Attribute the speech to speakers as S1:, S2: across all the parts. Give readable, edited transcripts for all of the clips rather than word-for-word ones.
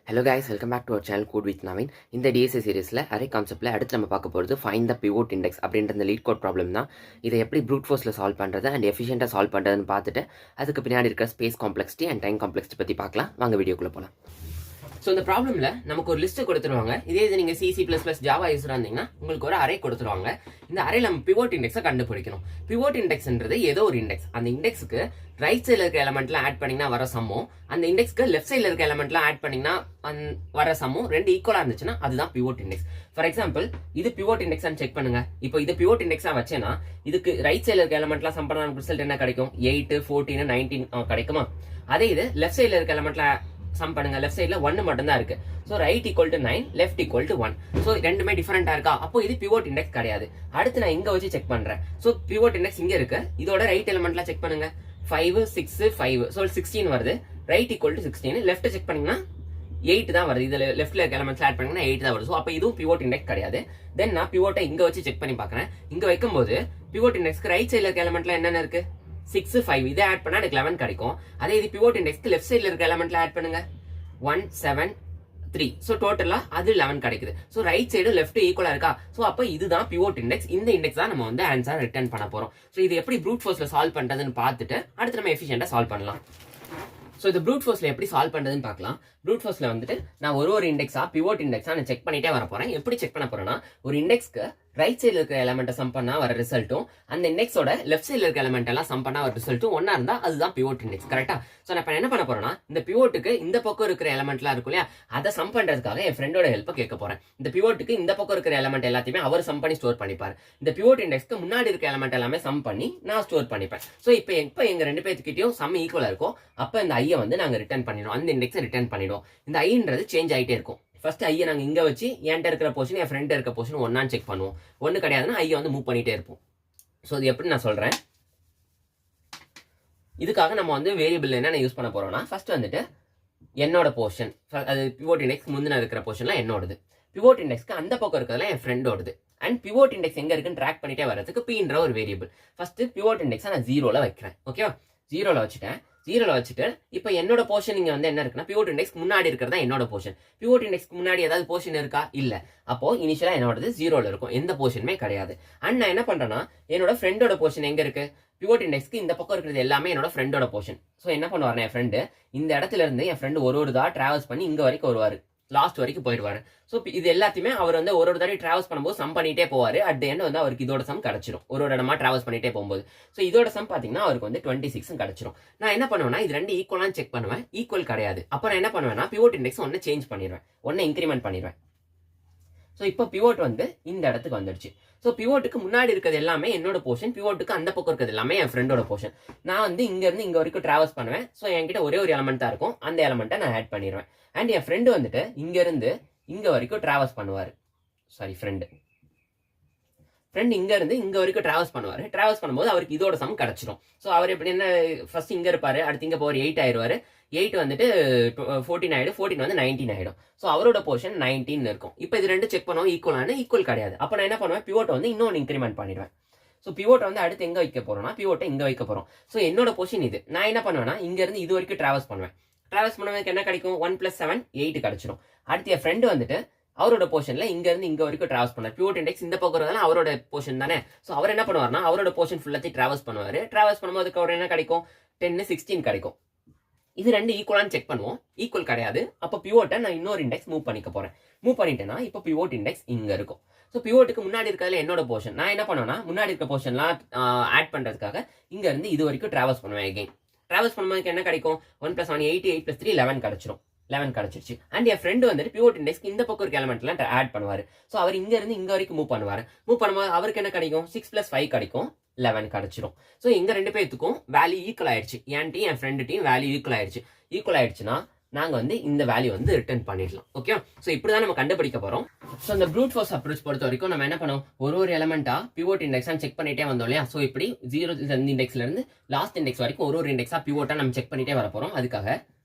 S1: Hello guys, welcome back to our channel Code with Naveen. இந்த DSA சீரிஸில் array கான்செப்ட்டில் அடுத்து நம்ம பார்க்க போகிறது ஃபைண்ட் த பிவோட் இண்டெக்ஸ் அப்படின்ற இந்த லீட் கோட் ப்ராப்ளம் தான். இதை எப்படி ப்ரூட் ஃபோர்ஸில் சால்வ் பண்ணுறது அண்ட் எஃபிஷியண்டாக சால்வ் பண்ணுறதுன்னு பார்த்துட்டு அதுக்கு பின்னாடி இருக்கிற space complexity and time complexity பற்றி பார்க்கலாம். வாங்க வீடியோக்குள்ளே போகலாம். ஸோ இந்த ப்ராப்ளமில் நமக்கு ஒரு லிஸ்ட்டு கொடுத்துருவாங்க. இதே இது நீங்கள் C++ ஜாவா யூஸராக இருந்தீங்கன்னா உங்களுக்கு ஒரு அரே கொடுத்துருவாங்க. இந்த அரேல நம்ம பிவோட் இண்டெக்ஸை கண்டுபிடிக்கணும். பிவோட் இண்டெக்ஸ்ன்றது ஏதோ ஒரு இண்டெக்ஸ். அந்த இண்டெக்ஸுக்கு ரைட் சைடில் இருக்க எலமெண்ட்லாம் ஆட் பண்ணிங்கன்னா வர சம்மும், அந்த இண்டெக்ஸ்க்கு லெஃப்ட் சைடில் இருக்க எலமெண்ட்லாம் ஆட் பண்ணிங்கன்னா வர சம்மும் ரெண்டு ஈக்குவலாக இருந்துச்சுன்னா அதுதான் பிவோட் இண்டெக்ஸ். ஃபார் எக்ஸாம்பிள் இது பிவோட் இண்டெக்ஸான்னு செக் பண்ணுங்க. இப்போ இது பிவோட் இண்டெக்ஸாக வச்சேன்னா இதுக்கு ரைட் சைடில் இருக்க எலமெண்ட்லாம் சம் பண்ண நமக்கு ரிசல்ட் என்ன கிடைக்கும்? 8, 14, 19 கிடைக்குமா? அதே இது லெஃப்ட் சைடில் இருக்க எலமெண்ட்லாம் சம் பண்ணுங்க. லெஃப்ட் சைடுல 1 மட்டும் தான் இருக்கு. So right equal to 9, left equal to 1. So ரெண்டுமே டிஃபரெண்டா இருக்கா? அப்போ இது பிவோட் இண்டெக்ஸ் கிடையாது. அடுத்து நான் இங்க வச்சு செக் பண்றேன். சோ பிவோட் இண்டெக்ஸ் இங்க இருக்கு. இதோட ரைட் எலிமெண்ட்லாம் செக் பண்ணுங்க. 5, 6, 5. சோ 16 வருது. Right equal to 16. Left check பண்ணீங்கன்னா 8 தான் வருது. இதுல லெஃப்ட்ல இருக்க எலிமெண்ட்ஸ் ஆட் பண்ணீங்கன்னா 8 தான் வருது. சோ அப்ப இதுவும் பிவோட் இண்டெக்ஸ் கிடையாது. தென் நான் பிவோட்டை இங்க வச்சு செக் பண்ணி பார்க்கறேன். இங்க வைக்கும்போது பிவோட் இண்டெக்ஸ்க்கு ரைட் சைடுல இருக்க எலிமெண்ட்லாம் என்னென்ன இருக்கு? 6, 5. இதை ஆட் பண்ணா எனக்கு 11 கிடைக்கும். அதே இது பிவோட் இண்டெக்ஸ்க்கு லெஃப்ட் சைடுல இருக்க எலிமெண்ட்லாம் ஆட் பண்ணுங்க. 1, 7, 3. ஸோ டோட்டலா அது 11 கிடைக்குது. ஸோ ரைட் சைடு லெஃப்ட் ஈக்குவலா இருக்கா? ஸோ அப்போ இதுதான் பிவோட் இண்டெக்ஸ். இந்த இண்டெக்ஸ் தான் நம்ம வந்து ஆன்சர் ரிட்டர்ன் பண்ண போறோம். ஸோ இது எப்படி ப்ரூட் ஃபோர்ஸ்ல சால்வ் பண்றதுன்னு பார்த்துட்டு அடுத்து நம்ம எஃபிஷியண்டா சால்வ் பண்ணலாம். ஸோ இது ப்ரூட் ஃபோர்ஸ்ல எப்படி சால்வ் பண்றதுன்னு பார்க்கலாம். ப்ரூட் ஃபோர்ஸ்ல வந்துட்டு நான் ஒரு இண்டெக்ஸா பிவோட் இண்டெக்ஸா நான் செக் பண்ணிட்டே வர போறேன். எப்படி செக் பண்ண போறேன்னா ஒரு இண்டெக்ஸ்க்கு ரைட் சைடில் இருக்கிற எலமெண்ட்டை சம் பண்ணா வர ரிசல்ட்டும் அந்த இண்டெக்ஸோட லெஃப்ட் சைடில் இருக்க எலமெண்ட் எல்லாம் சம் பண்ணா வர ரிசல்ட்டும் ஒன்னா இருந்தா அதுதான் பிவோட் இண்டெக்ஸ். கரெக்டா? ஸோ நான் இப்போ என்ன பண்ண போறேன்னா இந்த பிவோட்டுக்கு இந்த பக்கம் இருக்கிற எலமெண்ட்லாம் இருக்கும் இல்லையா, அதை சம் பண்றதுக்காக என் ஃப்ரெண்டோட ஹெல்ப்பை கேட்க போறேன். இந்த பிவோட்டுக்கு இந்த பக்கம் இருக்கிற எலமெண்ட் எல்லாத்தையுமே அவர் சம் பண்ணி ஸ்டோர் பண்ணிப்பாரு. இந்த பிவோட் இண்டெக்ஸ்க்கு முன்னாடி இருக்க எலமெண்ட் எல்லாமே சம் பண்ணி நான் ஸ்டோர் பண்ணிப்பேன். ஸோ இப்போ எங்க ரெண்டு பேர்த்துக்கிட்டையும் சம் ஈக்குவலா இருக்கும். அப்போ இந்த ஐயை வந்து நாங்க ரிட்டர்ன் பண்ணிடுவோம். அந்த இண்டெக்ஸை ரிட்டர்ன் பண்ணிடுவோம். இந்த ஐன்றது சேஞ்ச் ஆகிட்டே இருக்கும். ஃபர்ஸ்ட் ஐயை நாங்கள் இங்கே வச்சு என்கிட்ட இருக்கிற போர்ஷன் என் ஃப்ரெண்ட் இருக்க போர்ஷன் ஒன்னான்னு செக் பண்ணுவோம். ஒன்று கிடையாதுன்னா ஐயை வந்து மூவ் பண்ணிட்டே இருப்போம். ஸோ இது எப்படி நான் சொல்றேன். இதுக்காக நம்ம வந்து வேரியபிள் என்ன யூஸ் பண்ண போறோம்னா ஃபர்ஸ்ட் வந்துட்டு என்னோட போர்ஷன், அது பிவோட் இண்டெக்ஸ் முந்தின இருக்கிற போர்ஷன்லாம் என்னோடது. பிவோட் இண்டெக்ஸ்க்கு அந்த பக்கம் இருக்கிறதுலாம் என் ஃப்ரெண்டோடது. அண்ட் பிவோட் இண்டெக்ஸ் எங்க இருக்குன்னு ட்ராக் பண்ணிட்டே வரதுக்கு பீன்ற ஒரு வேரியபிள். ஃபர்ஸ்ட் பிவோட் இண்டெக்ஸை நான் 0ல வைக்கிறேன். ஓகேவா? 0ல வச்சுட்டேன். 0ல வச்சுட்டு இப்போ என்னோட போர்ஷன் இங்க வந்து என்ன இருக்குன்னா பிவோட் இண்டெக்ஸ் முன்னாடி இருக்கிறதா என்னோட போர்ஷன். பிவோட் இண்டெக்ஸ்க்கு முன்னாடி ஏதாவது போர்ஷன் இருக்கா? இல்ல. அப்போ இனிஷியலா என்னோடது 0ல இருக்கும். எந்த போர்ஷனுமே கிடையாது. அண்ட் நான் என்ன பண்றேன்னா என்னோட ஃப்ரெண்டோட போர்ஷன் எங்க இருக்கு? பிவோட் இண்டெக்ஸ்க்கு இந்த பக்கம் இருக்கிறது எல்லாமே என்னோட ஃப்ரெண்டோட போர்ஷன். ஸோ என்ன பண்ணுவாரு என் ஃப்ரெண்டு இந்த இடத்துல இருந்து என் ஃப்ரெண்டு ஒரு தான் டிராவல்ஸ் பண்ணி இங்க வரைக்கும் வருவாரு. லாஸ்ட் வரைக்கும் போயிடுவாரு. ஸோ இது எல்லாத்தையுமே அவர் வந்து ஒரு தடவை டிராவல்ஸ் பண்ணும்போது சம் பண்ணிட்டே போவாரு. அட் எண்ட் வந்து அவருக்கு இதோட சம் கிடைச்சிடும். ஒரு இடமா டிராவல்ஸ் பண்ணிட்டே போகும்போது. ஸோ இதோட சம் பாத்தீங்கன்னா அவருக்கு வந்து 26 கிடைச்சிடும். நான் என்ன பண்ணுவேன்னா இது ரெண்டு ஈக்குவலான்னு செக் பண்ணுவேன். ஈக்குவல் கிடையாது. அப்போ நான் என்ன பண்ணுவேன்னா பிவோட் இண்டெக்ஸ் ஒன்னு சேஞ்ச் பண்ணிடுவேன், ஒன்னு இன்க்ரிமெண்ட் பண்ணிடுவேன். ஸோ இப்போ பிவோட் வந்து இந்த இடத்துக்கு வந்துடுச்சு. ஸோ பிவோட்டுக்கு முன்னாடி இருக்கிறது எல்லாமே என்னோட போர்ஷன், பிவோட்டுக்கு அந்த பக்கம் இருக்கிறது எல்லாமே என் ஃப்ரெண்டோட போர்ஷன். நான் வந்து இங்க இருந்து இங்க வரைக்கும் டிராவல்ஸ் பண்ணுவேன். ஸோ என்கிட்ட ஒரே ஒரு எலமெண்ட் தான் இருக்கும். அந்த எலமெண்ட்டை நான் ஆட் பண்ணிடுவேன். அண்ட் என் ஃப்ரெண்டு வந்துட்டு இங்க இருந்து இங்க வரைக்கும் டிராவல்ஸ் பண்ணுவாரு. சாரி ஃப்ரெண்டு இங்க இருந்து இங்க வரைக்கும் டிராவல்ஸ் பண்ணுவாரு. டிராவல்ஸ் பண்ணும்போது அவருக்கு இதோட சம் கிடைச்சிடும். ஸோ அவர் எப்படி என்ன ஃபர்ஸ்ட் இங்க இருப்பாரு, அடுத்து இங்க போவார் 8 ஆயிடுவாரு. 8 வந்துட்டு 14 ஆயிடும். 14 வந்து 19 ஆயிடும். ஸோ அவரோட போர்ஷன் 19 இருக்கும். இப்போ இது ரெண்டு செக் பண்ணுவோம் ஈக்குவலான. ஈக்குவல் கிடையாது. அப்போ நான் என்ன பண்ணுவேன் பிவோட்டை வந்து இன்னொன்று இன்க்ரிமெண்ட் பண்ணிடுவேன். ஸோ பிவோட்டை வந்து அடுத்து எங்க வைக்க போறோம்னா பிவோட்டை இங்க வைக்க போறோம். ஸோ என்னோட போர்ஷன் இது. நான் என்ன பண்ணுவேன்னா இங்க இருந்து இது வரைக்கும் டிராவல்ஸ் பண்ணுவேன். டிராவல்ஸ் பண்ணுவதுக்கு என்ன கிடைக்கும்? 1 + 7 8 கிடைச்சிடும். அடுத்து என் ஃப்ரெண்டு வந்துட்டு அவரோட போர்ஷன்ல இங்க இருந்து இங்க வரைக்கும் டிராவல்ஸ் பண்ணார். பிவோட் இண்டெக்ஸ் இந்த பக்கம் வரதால அவரோட போர்ஷன் தானே. ஸோ அவர் என்ன பண்ணுவார்னா அவரோட போர்ஷன் ஃபுல்லாத்தையும் டிராவல்ஸ் பண்ணுவாரு. டிராவல்ஸ் பண்ணும்போது அவர் என்ன கிடைக்கும்? 10, 16 கிடைக்கும். இது ரெண்டு ஈக்குவலான்னு செக் பண்ணுவோம். ஈக்குவல் கிடையாது. அப்போ பிவோட்டை நான் இன்னொரு இண்டெக்ஸ் மூவ் பண்ணிக்க போறேன். மூவ் பண்ணிட்டேன்னா இப்போ பிவோட் இண்டெக்ஸ் இங்க இருக்கும். ஸோ பிவோட்டுக்கு முன்னாடி இருக்கிறதுல என்னோட போர்ஷன். நான் என்ன பண்ணுவேன்னா முன்னாடி இருக்க போர்ஷன்லாம் ஆட் பண்றதுக்காக இங்க இருந்து இது வரைக்கும் டிராவல்ஸ் பண்ணுவேன். அகைன் டிராவல்ஸ் பண்ணும்போது என்ன கிடைக்கும்? 1 + 1 8, 8 + 3 11 கிடைச்சிடும். 11 கிடைச்சிருச்சு. அண்ட் என் ஃப்ரெண்டு வந்துட்டு பிவோட் இண்டெக்ஸ்க்கு இந்த பக்கம் இருக்க எலமெண்ட்லாம் ஆட் பண்ணுவாரு. ஸோ அவர் இங்க இருந்து இங்க வரைக்கும் மூவ் பண்ணுவாரு. மூவ் பண்ணும்போது அவருக்கு என்ன கிடைக்கும்? 6 + 5 கிடைக்கும். 11 கிடைச்சிடும். ஸோ எங்க ரெண்டு பேர்த்துக்கும் வேல்யூ ஈக்குவல் ஆயிடுச்சு. என் டீம் என் ஃப்ரெண்டு டீம் வேல்யூ ஈக்குவல் ஆயிடுச்சு. ஈக்குவல் ஆயிடுச்சுன்னா நாங்க வந்து இந்த வேல்யூ வந்து ரிட்டர்ன் பண்ணிடலாம். ஓகே? ஸோ இப்படிதான் நம்ம கண்டுபிடிக்க போறோம். ஸோ இந்த ப்ரூட் ஃபோர்ஸ் அப்ரோச் பொறுத்த வரைக்கும் நம்ம என்ன பண்ணுவோம்? ஒரு எலமெண்டா பிவோட் இண்டெக்ஸா செக் பண்ணிட்டே வந்தோம் இல்லையா? ஸோ இப்படி 0 இண்டெக்ஸ்ல இருந்து லாஸ்ட் இண்டெக்ஸ் வரைக்கும் ஒரு இண்டெக்ஸா பிவோட்டா நம்ம செக் பண்ணிட்டே வர போறோம். அதுக்காக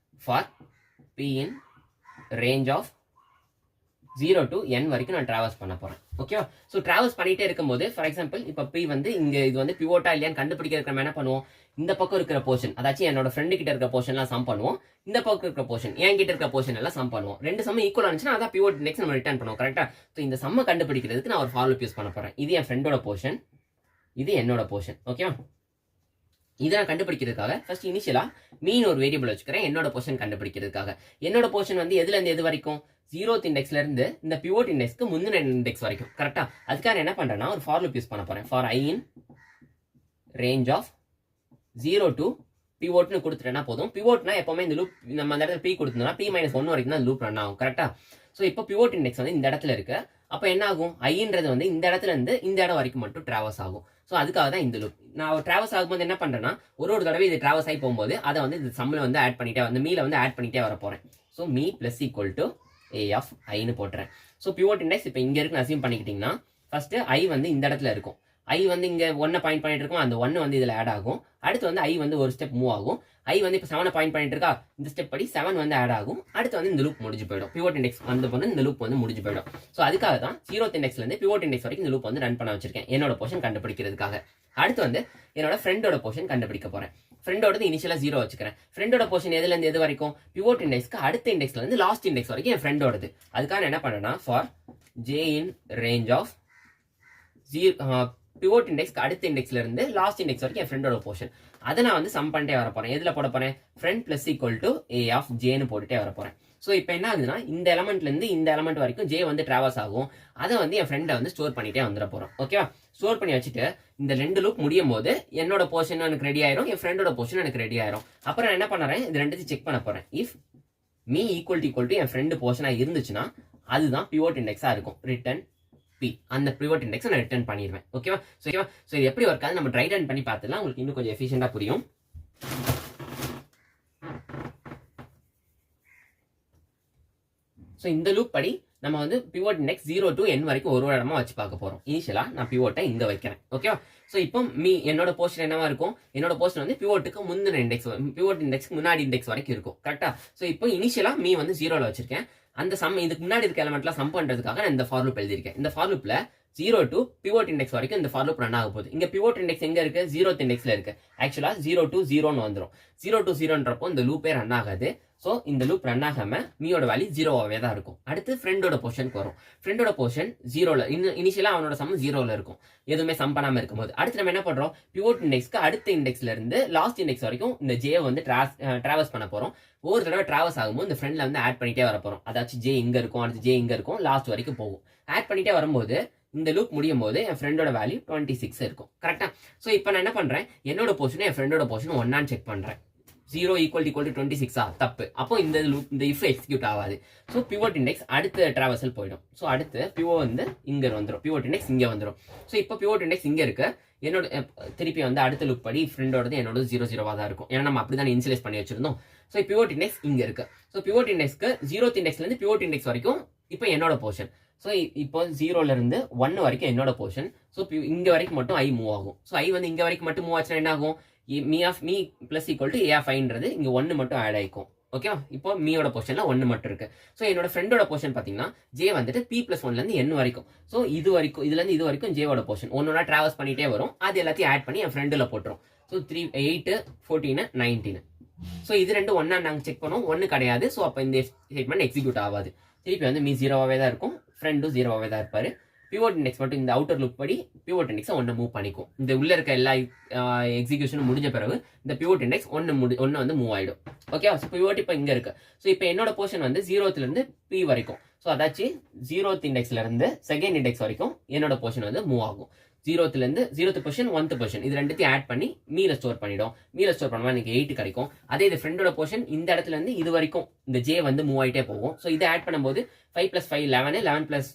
S1: for p in range of 0 to n வரைக்கும் நான் டிராவல்ஸ் பண்ண போறேன். ஓகேவா? ஸோ டிராவல்ஸ் பண்ணிட்டே இருக்கும்போது ஃபார் எக்ஸாம்பிள் இப்போ பி வந்து இங்க இது வந்து பிவோட்டா இல்லையான்னு கண்டுபிடிக்கிறதுக்கு நம்ம என்ன பண்ணுவோம், இந்த பக்கம் இருக்கிற போர்ஷன், அதாச்சும் என்னோட ஃப்ரெண்டு கிட்ட இருக்கிற போர்ஷன்லாம் சம் பண்ணுவோம், இந்த பக்கம் இருக்கிற போர்ஷன் என் கிட்ட இருக்கிற போர்ஷன் எல்லாம் சம் பண்ணுவோம். ரெண்டு சம் ஈக்குவல் ஆனிச்சுன்னா அதான் பிவோட் இண்டெக்ஸ் நம்ம ரிட்டர்ன் பண்ணுவோம். கரெக்டா? ஸோ இந்த சம்மை கண்டுபிடிக்கிறதுக்கு நான் ஒரு ஃபார் லூப் யூஸ் பண்ண போறேன். இது என் ஃப்ரெண்டோட போர்ஷன், இது என்னோட போர்ஷன். ஓகேவா? இதை நான் கண்டுபிடிக்கிறதுக்காக ஃபர்ஸ்ட் இனிஷியலா மீன் ஒரு வேரியபிள் வச்சுக்கிறேன் என்னோட போர்ஷன் கண்டுபிடிக்கிறதுக்காக. என்னோட போர்ஷன் வந்து எதுல இருந்து எது வரைக்கும், 0th இண்டெக்ஸ்ல இருந்து இந்த பிவோட் இண்டெக்ஸ்க்கு முந்தின இண்டெக்ஸ் வரைக்கும். கரெக்டா? அதுக்காக என்ன பண்றேன்னா ஒரு ஃபார் லூப் யூஸ் பண்ண போறேன். For I in range of 0 to பிவோட்னு கொடுத்துட்டேன்னா போதும். பிவோட்னா எப்பவுமே இந்த லூப் நம்ம அந்த இடத்துல பி கொடுத்தோம்னா P-1 வரைக்கும் தான் லூப் ரன் ஆகும். கரெக்டா? ஸோ இப்போ பிவோட் இண்டெக்ஸ் வந்து இந்த இடத்துல இருக்கு. அப்போ என்ன ஆகும், ஐன்றது வந்து இந்த இடத்துல இருந்து இந்த இடம் வரைக்கும் மட்டும் டிராவல்ஸ் ஆகும். ஸோ அதுக்காக தான் இந்த லூப். நான் டிராவல்ஸ் ஆகும்போது என்ன பண்றேன்னா ஒரு தடவை இது டிராவல்ஸ் ஆகி போகும்போது அதை வந்து இந்த சம்மில் வந்து ஆட் பண்ணிட்டே வந்து மீல வந்து ஆட் பண்ணிட்டே வர போறேன். So m plus equal to a of ஐன்னு போட்டுறேன். ஸோ பிவோட் இண்டெக்ஸ் இப்போ இங்க இருக்குன்னு அசியூம் பண்ணிக்கிட்டீங்கன்னா ஃபர்ஸ்ட் ஐ வந்து இந்த இடத்துல இருக்கும். ஐ வந்து இங்க 1 பாயிண்ட் பண்ணிட்டு இருக்கும், அந்த 1 வந்து இதுல ஆட் ஆகும். அடுத்து வந்து ஐ வந்து ஒரு ஸ்டெப் மூவ் ஆகும். ஐ வந்து இப்போ 7 பாயிண்ட் பண்ணிட்டு இருக்கா, இந்த ஸ்டெப் படி 7 வந்து ஆட் ஆகும். அடுத்து வந்து இந்த லூப் முடிஞ்சு போயிடும். பிவோட் இண்டெக்ஸ் வந்து இந்த லூப் வந்து முடிஞ்சு போயிடும். ஸோ அதுக்காக தான் 0th இண்டெக்ஸ்ல இருந்து பிவோட் இண்டெக்ஸ் வரைக்கும் இந்த லூப் வந்து ரன் பண்ண வச்சிருக்கேன் என்னோட போர்ஷன் கண்டுபிடிக்கிறதுக்காக. அடுத்து வந்து என்னோட ஃப்ரெண்டோட போர்ஷன் கண்டுபிடிக்க போறேன். ஃப்ரெண்டோட இனிஷியலா 0 வச்சுக்கிறேன். ஃப்ரெண்டோட போர்ஷன் எதுல இருந்து எது வரைக்கும், பிவோட் இண்டெக்ஸ்க்கு அடுத்த இண்டெக்ஸ்ல இருந்து லாஸ்ட் இண்டெக்ஸ் வரைக்கும் என் ஃப்ரெண்டோடது. அதுக்காக என்ன பண்ணேன்னா for j in range of pivot இண்டெக்ஸ்க்கு அடுத்த இண்டெக்ஸ்ல இருந்து லாஸ்ட் இண்டெக்ஸ் வரைக்கும் என் ஃப்ரெண்டோட போர்ஷன் அதை நான் வந்து சம் பண்ணிட்டே வர போறேன். எதுல போட போறேன், front plus equal to a of ஜேன்னு போட்டுட்டே வர போறேன். ஸோ இப்போ என்ன ஆகுதுன்னா இந்த எலமெண்ட்ல இருந்து இந்த எலமெண்ட் வரைக்கும் ஜே வந்து டிராவல்ஸ் ஆகும். அதை வந்து என் ஃப்ரெண்டை வந்து ஸ்டோர் பண்ணிட்டே வந்துட போறோம். ஓகேவா? ஸ்டோர் பண்ணி வச்சுட்டு இந்த 2 லூப் முடியும் போது என்னோட போர்ஷன் எனக்கு ரெடி ஆயிரும், என் ஃப்ரெண்டோட போர்ஷன் எனக்கு ரெடி ஆயிரும். அப்புறம் என்ன பண்ணுறேன், இது ரெண்டுத்தையும் செக் பண்ண போறேன். இஃப் மீ ஈக்குவல் டு என் ஃப்ரெண்டு போர்ஷனா இருந்துச்சுன்னா அதுதான் பிவோட் இண்டெக்ஸா இருக்கும். ரிட்டர்ன் பி, அந்த பிவோட் இண்டெக்ஸ் நான் ரிட்டர்ன் பண்ணிடுவேன். ஓகேவா? ஸோ இது எப்படி ஒர்க் ஆகுது நம்ம ட்ரை ரன் பண்ணி பார்த்துலாம் உங்களுக்கு இன்னும் கொஞ்சம் எஃபிஷியண்டா புரியும். ஸோ இந்த லூப் படி நம்ம வந்து பிவோட் இண்டெக்ஸ் 0 to n வரைக்கும் ஒரு இடமா வச்சு பார்க்க போறோம். இனிஷியலா நான் பிவோட்டை இங்க வைக்கிறேன். ஓகேவா? ஸோ இப்போ என்னோட போர்ஷன் என்னவா இருக்கும், என்னோட போர்ஷன் வந்து பிவோட்டுக்கு முந்தின இண்டெக்ஸ், பிவோட் இண்டெக்ஸ்க்கு முன்னாடி இண்டெக்ஸ் வரைக்கும் இருக்கும். கரெக்டா? ஸோ இப்போ இனிஷியலா வந்து 0ல வச்சிருக்கேன். அந்த சம் இதுக்கு முன்னாடி இருக்க எலமெண்ட்லாம் சம் பண்றதுக்காக நான் இந்த ஃபார் லூப் எழுதியிருக்கேன். இந்த ஃபார் லூப்ல 0 to பிவோட் இண்டெக்ஸ் வரைக்கும் இந்த ஃபார் லூப் ரன் ஆக போகுது. இங்க பிவோட் இண்டெக்ஸ் எங்க இருக்கு, 0th இண்டெக்ஸ்ல இருக்கு. ஆக்சுவலா 0 to 0ன்னு வந்துடும். 0 to 0ன்றப்போ இந்த லூப்பே ரன் ஆகாது. ஸோ இந்த லூப் ரன் ஆகாம மீயோட வேல்யூ 0வாவே தான் இருக்கும். அடுத்து ஃப்ரெண்டோட போர்ஷனுக்கு வரும். ஃப்ரெண்டோட போர்ஷன் 0ல இனிஷியலா அவனோட சம் 0ல இருக்கும், எதுவுமே சம் பண்ணாம இருக்கும்போது. அடுத்து நம்ம என்ன பண்றோம், பிவோட் இண்டெக்ஸ்க்கு அடுத்த இண்டெக்ஸ்ல இருந்து லாஸ்ட் இண்டெக்ஸ் வரைக்கும் இந்த ஜே வந்து டிராவல்ஸ் பண்ண போறோம். ஒவ்வொரு தடவை டிராவல்ஸ் ஆகும்போது இந்த ஃப்ரெண்ட்ல வந்து ஆட் பண்ணிட்டே வர போறோம். அதாச்சும் ஜே இங்க இருக்கும், அடுத்து ஜே இங்க இருக்கும், லாஸ்ட் வரைக்கும் போகும். ஆட் பண்ணிட்டே வரும்போது இந்த லூப் முடியும் போது என் ஃப்ரெண்டோட வேல்யூ 26 இருக்கும். கரெக்டா? ஸோ இப்போ நான் என்ன பண்றேன், என்னோட போர்ஷன் என் ஃப்ரெண்டோட போர்ஷன் ஒன்னான்னு செக் பண்றேன். 0 = 26 தப்பு. அப்போ இந்த லூப் இந்த இஃப் எக்ஸிக்யூட் ஆகாது. ஸோ பிவோட் இண்டெக்ஸ் அடுத்த டிராவல்சல் போயிடும். ஸோ அடுத்து பிவோ வந்து இங்க வந்துடும், பிவோட் இண்டெக்ஸ் இங்க வந்துடும். ஸோ இப்போ பிவோட் இண்டெக்ஸ் இங்க இருக்கு, என்னோட திருப்பி வந்து அடுத்த லூப் படி ஃப்ரெண்டோடது என்னோட 0 தான் இருக்கும். ஏன்னா நம்ம அப்படிதான் இன்சியலைஸ் பண்ணி வச்சிருந்தோம். ஸோ பிவோட் இண்டெக்ஸ் இங்க இருக்கு. ஸோ பிவோட் இண்டெக்ஸ்க்கு 0th இண்டெக்ஸ்ல இருந்து பிவோட் இண்டெக்ஸ் வரைக்கும் இப்போ என்னோட போர்ஷன். ஸோ இப்போ 0ல இருந்து 1 வரைக்கும் என்னோட போர்ஷன். ஸோ இங்க வரைக்கும் மட்டும் ஐ மூவ் ஆகும். ஸோ ஐ வந்து இங்க வரைக்கும் மட்டும் மூவ் ஆச்சுன்னா என்ன ஆகும், m plus equal to a of ஐன்றது இங்க 1 மட்டும் ஆட் ஆயிக்கும். ஓகேவா? இப்போ மீயோட போர்ஷன்ல 1 மட்டும் இருக்கு. ஸோ என்னோட ஃப்ரெண்டோட போர்ஷன் பாத்தீங்கன்னா ஜே வந்துட்டு P+1ல இருந்து n வரைக்கும். ஸோ இது வரைக்கும் இதுல இருந்து இது வரைக்கும் ஜேவோட போர்ஷன் ஒன்னொன்னா டிராவல்ஸ் பண்ணிட்டே வரும். அது எல்லாத்தையும் ஆட் பண்ணி என் ஃப்ரெண்டுல போட்டுரும். ஸோ 3, 8, 14, 19. ஸோ இது ரெண்டும் ஒன்னா நாங்க செக் பண்ணோம், 1 கிடையாது. ஸோ அப்போ இந்த ஸ்டேட்மெண்ட் எக்ஸிக்யூட் ஆகாது. திருப்பி வந்து மீ 0வாவே தான் இருக்கும், ஃப்ரெண்டும் 0வாவே தான் இருப்பாரு. பிவோட் இண்டெக்ஸ் மட்டும் இந்த அவுட்டர் லுக் படி பிவோட் இண்டெக்ஸ் 1 மூவ் பண்ணிக்கும். இந்த உள்ள இருக்க எல்லா எக்ஸிகியூஷனும் முடிஞ்ச பிறகு இந்த பிவோட் இண்டெக்ஸ் 1 வந்து மூவ் ஆயிடும். ஓகே? ஸோ பிவோட் இப்போ இங்க இருக்கு. ஸோ இப்போ என்னோட போர்ஷன் வந்து 0th இருந்து பி வரைக்கும். ஸோ அதாச்சும் 0th இண்டெக்ஸ்ல இருந்து செகண்ட் இண்டெக்ஸ் வரைக்கும் என்னோட போர்ஷன் வந்து மூவ் ஆகும். 0th இருந்து 0th பொசிஷன் 1th பொசிஷன் இது ரெண்டுத்தையும் ஆட் பண்ணி மீல ஸ்டோர் பண்ணிடும். மீல ஸ்டோர் பண்ணா எனக்கு 8 கிடைக்கும். அதே இது ஃப்ரெண்டோட போர்ஷன் இந்த இடத்துல இருந்து இது வரைக்கும் இந்த ஜே வந்து மூவ் ஆயிட்டே போகும். ஸோ இதை ஆட் பண்ணும்போது 5 + 5 11, 5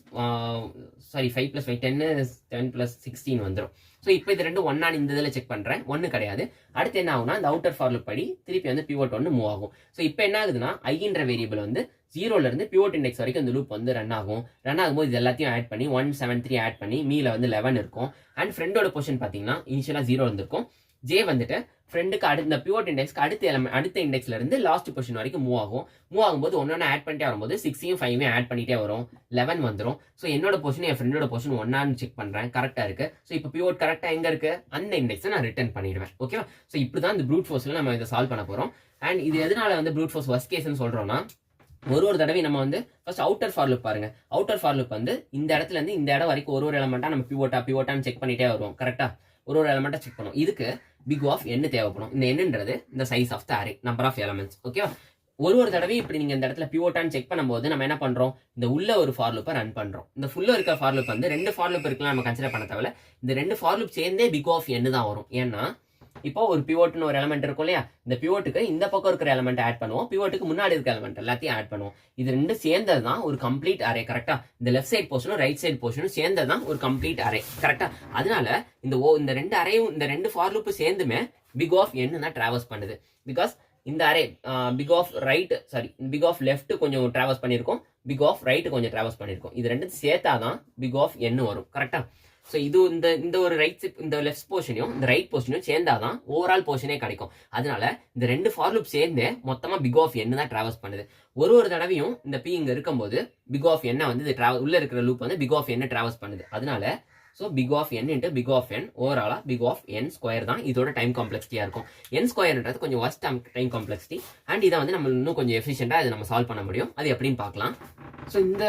S1: + 5 10, 10 + 16 வந்துடும். ஸோ இப்போ இது ரெண்டும் ஒன்னான்னு இந்த இதில் செக் பண்றேன், 1 கிடையாது. அடுத்து என்ன ஆகும்னா இந்த அவுட்டர் ஃபார் லூப் படி திருப்பி வந்து பிவோட் 1 மூவ் ஆகும். ஸோ இப்போ என்ன ஆகுதுன்னா ஐன்ற வேரியபிள் வந்து 0ல இருந்து பிவோட் இண்டெக்ஸ் வரைக்கும் இந்த லூப் வந்து ரன் ஆகும்போது இது எல்லாத்தையும் ஆட் பண்ணி 173 ஆட் பண்ணி மீல வந்து 11 இருக்கும். அண்ட் ஃப்ரெண்டோட பொசிஷன் பாத்தீங்கன்னா இனிஷியலா 0 இருந்திருக்கும். ஜே வந்துட்டு ஃப்ரெண்டுக்கு அடுத்த இந்த பிவோட் இண்டெக்ஸ்க்கு அடுத்த இண்டெக்ஸ்ல இருந்து லாஸ்ட் பொசிஷன் வரைக்கும் மூவ் ஆகும். மூவ் ஆகும்போது ஒன்னொன்னு ஆட் பண்ணிட்டே வரும்போது 6ஐயும் 5ஐயும் ஆட் பண்ணிட்டே வரும், 11 வந்துடும். ஸோ என்னோட பொசிஷன் என் ஃப்ரெண்டோட பொசிஷன் ஒன்னான்னு செக் பண்றேன், கரெக்டா இருக்கு. ஸோ இப்போ பிவோட் கரெக்டா எங்க இருக்கு, அந்த இண்டெக்ஸை நான் ரிட்டர்ன் பண்ணிடுவேன். ஓகேவா? ஸோ இப்படிதான் இந்த ப்ரூட் ஃபோர்ஸ்ல நம்ம இதை சால்வ் பண்ண போறோம். அண்ட் இது எதனால வந்து ப்ரூட் ஃபோர்ஸ் வர்ஸ்ட் கேஸ்னு சொல்றோம்னா, ஒரு தடவை நம்ம வந்து ஃபர்ஸ்ட் அவுட்டர் ஃபார் லூப் பாருங்க. அவுட்டர் ஃபார் லூப் வந்து இந்த இடத்துல இருந்து இந்த இடம் வரைக்கும் ஒரு எலமெண்டா நம்ம பிவோட்டான்னு செக் பண்ணிட்டே வருவோம், கரெக்டா? ஒரு எலமெண்டா செக் பண்ணுவோம். இதுக்கு பிக் ஆஃப் n தேவைப்படும். இந்த என்னன்றது இந்த size of the array, number of elements. ஓகேவா? ஒரு தடவை இப்படி நீங்க இந்த இடத்துல பிவோட்டான்னு செக் பண்ணும்போது நம்ம என்ன பண்றோம், இந்த உள்ள ஒரு ஃபார் லூப்பை ரன் பண்றோம். இந்த ஃபுல்லா இருக்க ஃபார் லூப் வந்து 2 ஃபார் லூப் இருக்கலாம், நம்ம கன்சிடர் பண்ண தேவையில்ல. இந்த 2 ஃபார் லூப் சேர்ந்தே பிக் ஆஃப் n தான் வரும். ஏன்னா இப்போ ஒரு பிவோட்னு ஒரு எலமெண்ட் இருக்கும் இல்லையா, இந்த பிவோட்டுக்கு இந்த பக்கம் இருக்கிற எலமெண்ட் ஆட் பண்ணுவோம், பிவோட்டுக்கு முன்னாடி இருக்க எலமெண்ட் எல்லாத்தையும் ஆட் பண்ணுவோம். இது ரெண்டு சேர்ந்தது தான் ஒரு கம்ப்ளீட் அரே, கரெக்டா? இந்த லெஃப்ட் சைட் போர்ஷனும் ரைட் சைட் போர்ஷனும் சேர்ந்தது தான் ஒரு கம்ப்ளீட் அரே, கரெக்டா? அதனால இந்த ரெண்டு அரேயும் இந்த 2 ஃபார் லூப் சேர்ந்துமே பிக் ஆஃப் n தான் டிராவர்ஸ் பண்ணுது. பிகாஸ் இந்த array big of big of left கொஞ்சம் டிராவர்ஸ் பண்ணியிருக்கோம், பிக் ஆஃப் ரைட் கொஞ்சம் டிராவர்ஸ் பண்ணியிருக்கோம். இது ரெண்டு சேர்த்தாதான் பிக் ஆஃப் n வரும், கரெக்டா? ஸோ இது இந்த ஒரு இந்த லெஃப்ட் போர்ஷனையும் இந்த ரைட் போர்ஷனையும் சேர்ந்தாதான் ஓவரால் போர்ஷனே கிடைக்கும். அதனால இந்த 2 ஃபார் லூப் சேர்ந்து மொத்தமா பிக் ஆஃப் n தான் டிராவர்ஸ் பண்ணுது. ஒரு தடவையும் இந்த p இங்க இருக்கும்போது பிக் ஆஃப் n வந்து இது உள்ள இருக்கிற லூப் வந்து பிக் ஆஃப் n டிராவர்ஸ் பண்ணுது. அதனால so big of n into big of n ஓவராலா பிக் ஆஃப் n ஸ்கொயர் தான் இதோட டைம் காம்ப்ளெக்சிட்டியா இருக்கும். n ஸ்கொயர்ன்றது கொஞ்சம் வர்ஸ்ட் டைம் காம்ப்ளெக்சிட்டி. அண்ட் இதை வந்து நம்ம இன்னும் கொஞ்சம் எஃபிஷியண்டா இதை நம்ம சால்வ் பண்ண முடியும். அது எப்படின்னு பார்க்கலாம். ஸோ இந்த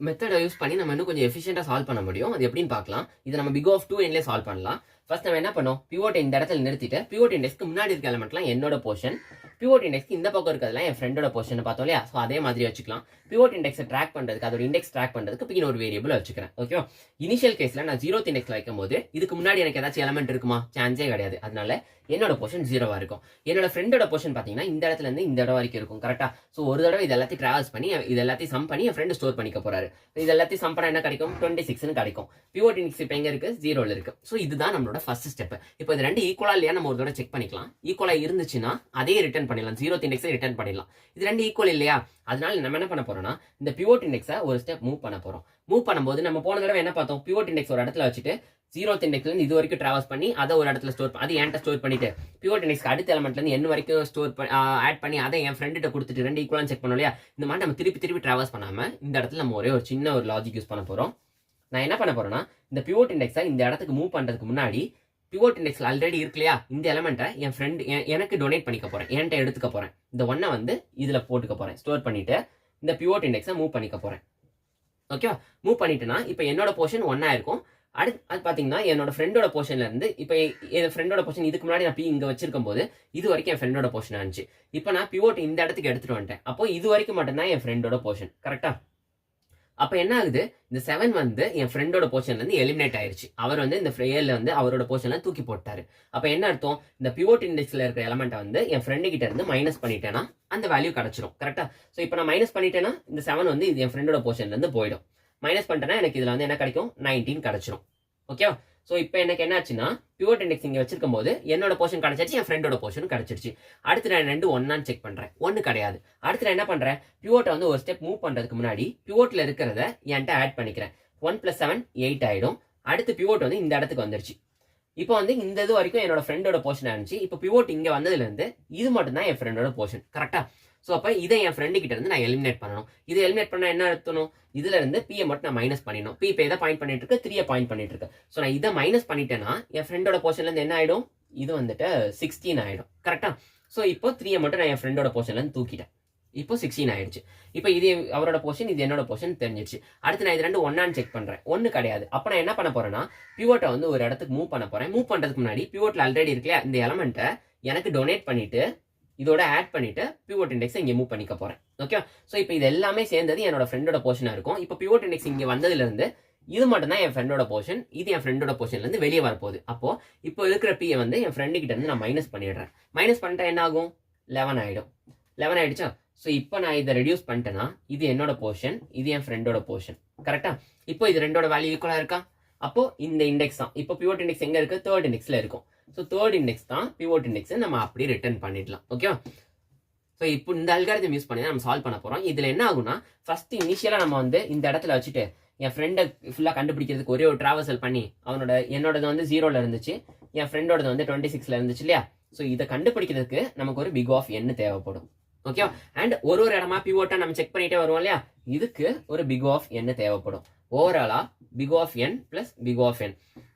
S1: மெத்தடை யூஸ் பண்ணி நம்ம இன்னும் கொஞ்சம் எஃபிஷியண்டாக சால்வ் பண்ண முடியும். அது எப்படின்னு பார்க்கலாம். இது நம்ம பிக் ஆஃப் 2n சால்வ் பண்ணலாம். ஃபர்ஸ்ட் நம்ம என்ன பண்ணோம், பிவோட் இந்த இடத்துல நிறுத்திட்டு பிவோட் இண்டெக்ஸ்க்கு முன்னாடி இருக்க எலமெண்ட்லாம் என்னோட போர்ஷன், பிவோட் இண்டெக்ஸ்க்கு இந்த பக்கம் இருக்கிறதுலாம் என் ஃப்ரெண்டோட போர்ஷன் பார்த்தோம் இல்லையா. ஸோ அதே மாதிரி வச்சுக்கலாம். பிவோட் இண்டெக்ஸை ட்ராக் பண்ணுறதுக்கு அதோட இண்டெக்ஸ் ட்ராக் பண்ணுறதுக்கு பின் ஒரு வேரியபிள் வச்சுக்கிறேன். ஓகேவா? இனிஷியல் கேஸில் நான் 0th இண்டெக்ஸ்ல வைக்கும் போது இதுக்கு முன்னாடி எனக்கு ஏதாச்சும் எலமெண்ட் இருக்குமா, சான்ஸே கிடையாது. அதனால என்னோட போர்ஷன் 0வா இருக்கும். என்னோட ஃப்ரெண்டோட போர்ஷன் பார்த்தீங்கன்னா இந்த இடத்துல இருந்து இந்த இடம் வரைக்கும் இருக்கும், கரெக்டா? ஸோ ஒரு தடவை இது எல்லாத்தையும் டிராவல்ஸ் பண்ணி இது எல்லாத்தையும் சம் பண்ணி என் ஃப்ரெண்ட் ஸ்டோர் பண்ணிக்க போறாரு. இது எல்லாத்தையும் சம் பண்ண என்ன கிடைக்கும், 26ன்னு கிடைக்கும். பிவோட் இண்டெக்ஸ் இப்போ எங்க இருக்கு, 0ல இருக்கு. ஸோ இதுதான் நம்மளோட ஃபர்ஸ்ட் ஸ்டெப். இப்போ இது ரெண்டு ஈக்குவலா இல்லையா நம்ம ஒரு தடவை செக் பண்ணிக்கலாம். ஈக்குவலா இருந்துச்சுன்னா அதே ரிட்டர்ன் பண்ணிடலாம், 0th இண்டெக்ஸை ரிட்டர்ன் பண்ணிடலாம். இது ரெண்டு ஈக்குவல் இல்லையா, அதனால நம்ம என்ன பண்ண போறோம்னா இந்த பிவோட் இண்டெக்ஸை ஒரு ஸ்டெப் மூவ் பண்ண போறோம். மூவ் பண்ணும்போது நம்ம போன தடவை என்ன பார்த்தோம், பிவோட் இண்டெக்ஸ் ஒரு இடத்துல வச்சுட்டு 0th இண்டெக்ஸ்ல இருந்து இது வரைக்கும் டிராவல்ஸ் பண்ணி அதை ஒரு இடத்துல அது என்கிட்ட ஸ்டோர் பண்ணிட்டு பிவோட் இண்டெக்ஸ்க்கு அடுத்த எலமெண்ட்ல இருந்து n வரைக்கும் ஆட் பண்ணி அதை என் ஃப்ரெண்ட்ட கொடுத்துட்டு ரெண்டு ஈக்குவலா செக் பண்ணோம் இல்லையா. இந்த மாதிரி நம்ம திருப்பி டிராவல்ஸ் பண்ணாம இந்த இடத்துல நம்ம ஒரே ஒரு சின்ன ஒரு லாஜிக் யூஸ் பண்ண போறோம். நான் என்ன பண்ண போறேன்னா இந்த பிவோட் இண்டெக்ஸை இந்த இடத்துக்கு மூவ் பண்றதுக்கு முன்னாடி பிவோட் இண்டெக்ஸ்ல ஆல்ரெடி இருக்கு இல்லையா, இந்த எலமெண்ட்டை என் ஃப்ரெண்ட் எனக்கு டொனேட் பண்ணிக்க போறேன், என்கிட்ட எடுத்துக்க போறேன். இந்த ஒன்னை வந்து இதுல போட்டுக்க போறேன், ஸ்டோர் பண்ணிட்டு இந்த பிவோட் இண்டெக்ஸை மூவ் பண்ணிக்க போறேன். ஓகேவா? மூவ் பண்ணிட்டுனா இப்போ என்னோட போர்ஷன் 1 இருக்கும். அது பாத்தீங்கன்னா என்னோட ஃப்ரெண்டோட போர்ஷன்ல இருந்து இப்போ என் ஃப்ரெண்டோட போர்ஷன் இதுக்கு முன்னாடி நான் பி இங்க வச்சிருக்கும் போது இது வரைக்கும் என் ஃப்ரெண்டோட போர்ஷன் ஆனிச்சு. இப்போ நான் பிவோட் இந்த இடத்துக்கு எடுத்துட்டு வந்துட்டேன். அப்போ இது வரைக்கும் மட்டும்தான் என் ஃப்ரெண்டோட போர்ஷன், கரெக்டா? அப்ப என்ன ஆகுது, இந்த 7 வந்து என் ஃப்ரெண்டோட போர்ஷன்ல இருந்து எலிமினேட் ஆயிருச்சு. அவர் வந்து இந்த ஃப்ரேயர்ல வந்து அவரோட போர்ஷன்ல தூக்கி போட்டாரு. அப்ப என்ன அர்த்தம், இந்த பிவோட் இண்டெக்ஸ்ல இருக்கிற எலமெண்ட்டை வந்து என் ஃப்ரெண்டு கிட்ட இருந்து மைனஸ் பண்ணிட்டேன்னா அந்த வேல்யூ கிடைச்சிரும், கரெக்டா? ஸோ இப்போ நான் மைனஸ் பண்ணிட்டேன்னா இந்த 7 வந்து இது என் ஃப்ரெண்டோட போர்ஷன்ல இருந்து போயிடும். மைனஸ் பண்ணிட்டேன்னா எனக்கு இதுல வந்து என்ன கிடைக்கும், 19 கிடைச்சிரும். ஓகேவா? ஸோ இப்போ எனக்கு என்ன ஆச்சுன்னா பிவோட் இண்டெக்ஸ் இங்கே வச்சிருக்கும் போது என்னோட போர்ஷன் கிடைச்சிருச்சு, என் ஃப்ரெண்டோட போர்ஷன் கிடைச்சிருச்சு. அடுத்து நான் ரெண்டு ஒன்னான்னு செக் பண்றேன், ஒன்னு கிடையாது. அடுத்து நான் என்ன பண்றேன், பிவோட்டை வந்து ஒரு ஸ்டெப் மூவ் பண்றதுக்கு முன்னாடி பிவோட்ல இருக்கிறத என்கிட்ட ஆட் பண்ணிக்கிறேன். 1 + 7 8 ஆயிடும். அடுத்து பிவோட் வந்து இந்த இடத்துக்கு வந்துருச்சு. இப்போ வந்து இந்த இது வரைக்கும் என்னோட ஃப்ரெண்டோட போர்ஷன் ஆனிச்சு. இப்போ பிவோட் இங்க வந்ததுல இருந்து இது மட்டும் தான் என் ஃப்ரெண்டோட போர்ஷன், கரெக்டா? ஸோ அப்போ இதை என் ஃப்ரெண்டு கிட்ட இருந்து நான் எலிமினேட் பண்ணணும். இதை எலிமினேட் பண்ண என்ன எடுத்தணும், இதுல இருந்து பி மட்டும் நான் மைனஸ் பண்ணிடணும். பி இப்போ எதை பாயிண்ட் பண்ணிட்டு இருக்கு, 3 பாயிண்ட் பண்ணிட்டு இருக்கு. ஸோ நான் இதை மைனஸ் பண்ணிட்டேன்னா என் ஃப்ரெண்டோட போர்ஷன்ல இருந்து என்ன ஆயிடும், இது வந்துட்டு 16 ஆயிடும், கரெக்டா? ஸோ இப்போ 3 மட்டும் நான் என் ஃப்ரெண்டோட போர்ஷன்ல இருந்து தூக்கிட்டேன். இப்போ 16 ஆயிடுச்சு. இப்போ இது அவரோட போர்ஷன், இது என்னோட போர்ஷன் தெரிஞ்சிச்சு. அடுத்து நான் இது ரெண்டு ஒன்னான்னு செக் பண்றேன், ஒன்னு கிடையாது. அப்ப நான் என்ன பண்ண போறேன்னா பிவோட்டை வந்து ஒரு இடத்துக்கு மூவ் பண்ண போறேன். மூவ் பண்றதுக்கு முன்னாடி பிவோட்ல ஆல்ரெடி இருக்குல்ல இந்த எலமெண்ட்டை எனக்கு டொனேட் பண்ணிட்டு இதோட ஆட் பண்ணிட்டு பிவோட் இண்டெக்ஸ் இங்க மூவ் பண்ணிக்க போறேன். ஓகே? ஸோ இப்போ இது எல்லாமே சேர்ந்தது என்னோட ஃப்ரெண்டோட போர்ஷனா இருக்கும். இப்போ பிவோட் இண்டெக்ஸ் இங்க வந்ததுல இருந்து இது மட்டும் தான் என் ஃப்ரெண்டோட போர்ஷன், இது என் ஃப்ரெண்டோட போர்ஷன்ல இருந்து வெளியே வரப்போகுது. அப்போ இப்போ இருக்கிற பியை வந்து என் ஃப்ரெண்டு கிட்ட இருந்து நான் மைனஸ் பண்ணிடுறேன். மைனஸ் பண்ணிட்டா என்ன ஆகும், 11 ஆயிடும். 11 ஆயிடுச்சா? ஸோ இப்போ நான் இதை ரெடியூஸ் பண்ணிட்டேன்னா இது என்னோட போர்ஷன், இது என் ஃப்ரெண்டோட போர்ஷன், கரெக்டா? இப்போ இது ரெண்டோட வேல்யூ ஈக்குவலா இருக்கா? அப்போ இந்த இண்டெக்ஸ் தான் இப்போ பிவோட் இண்டெக்ஸ் எங்க இருக்கு, 3rd இண்டெக்ஸ்ல இருக்கும். ஸோ 3rd இண்டெக்ஸ் தான் பிவோட் இண்டெக்ஸ், நம்ம அப்படியே ரிட்டர்ன் பண்ணிடலாம். ஓகேவா? ஸோ இப்போ இந்த அல்காரிதம் யூஸ் பண்ணி தான் நம்ம சால்வ் பண்ண போறோம். இதுல என்ன ஆகும்னா ஃபர்ஸ்ட் இனிஷியலா நம்ம வந்து இந்த இடத்துல வச்சுட்டு என் ஃப்ரெண்டை ஃபுல்லா கண்டுபிடிக்கிறதுக்கு ஒரே ஒரு டிராவல்சல் பண்ணி என்னோடது வந்து 0ல இருந்துச்சு, என் ஃப்ரெண்டோடது வந்து 26ல இருந்துச்சு இல்லையா? ஸோ இதை கண்டுபிடிக்கிறதுக்கு நமக்கு ஒரு பிக் ஆஃப் n தேவைப்படும். ஓகே, அண்ட் ஒரு இடமா பிவோட்டா நம்ம செக் பண்ணிட்டே வருவோம் இல்லையா, இதுக்கு ஒரு பிக் ஆஃப் n தேவைப்படும். ஓவராலா big of n plus big of n.